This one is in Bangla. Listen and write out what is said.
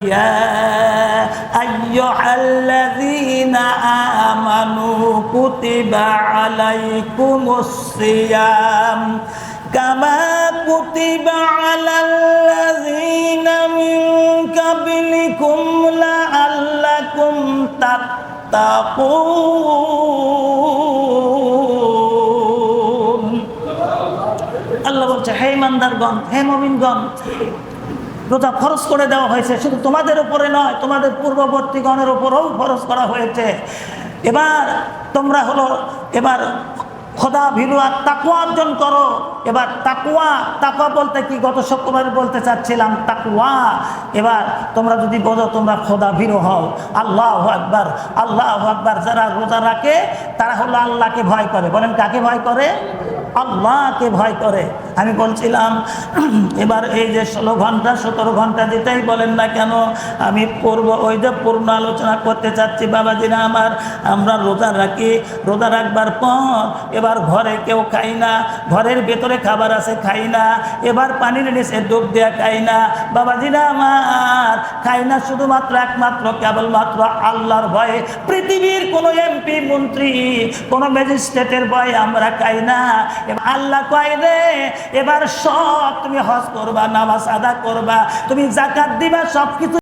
يا أيها الذين آمنوا كتب عليكم الصيام كما كتب على الذين من قبلكم لعلكم تتقون আল্লাহ বলছে, হে ইমানদারগণ, হে মুমিনগণ, রোজা ফরজ করে দেওয়া হয়েছে। শুধু তোমাদের উপরে নয়, তোমাদের পূর্ববর্তীগণের উপরেও ফরজ করা হয়েছে। এবার তোমরা এবার খোদা ভীরু আর তাকওয়া অর্জন করো। এবার তাকওয়া বলতে কি গত শুক্রবার বলতে চাচ্ছিলাম, তাকওয়া। এবার তোমরা যদি বোঝো, তোমরা খোদা ভীরু হও। আল্লাহু আকবার, আল্লাহু আকবার। যারা রোজা রাখে তারা হলো আল্লাহকে ভয় করে। বলেন, কাকে ভয় করে? আল্লাহকে ভয় করে। আমি বলছিলাম, এবার এই যে 16 ঘন্টা 17 ঘন্টা যেটাই বলেন না কেন, আমি পূর্ণ আলোচনা করতে চাচ্ছি। বাবাজিরা আমার, আমরা রোজা রাখি, রোজা রাখবার পর এবার ঘরে কেউ খাই না, ঘরের ভেতরে খাবার আছে খাই না, এবার পানির নিচে ডুব দেওয়া খাই না। বাবাজিরা আমার, খাই না শুধুমাত্র একমাত্র কেবলমাত্র আল্লাহর ভয়ে। পৃথিবীর কোনো এমপি মন্ত্রী, কোনো ম্যাজিস্ট্রেটের ভয়ে আমরা খাই না। আল্লাহ কয় রে, এবার সব তুমি হজ করবা, নামাজ আদা করবা, তুমি যাকাত দিবা, সব কিছু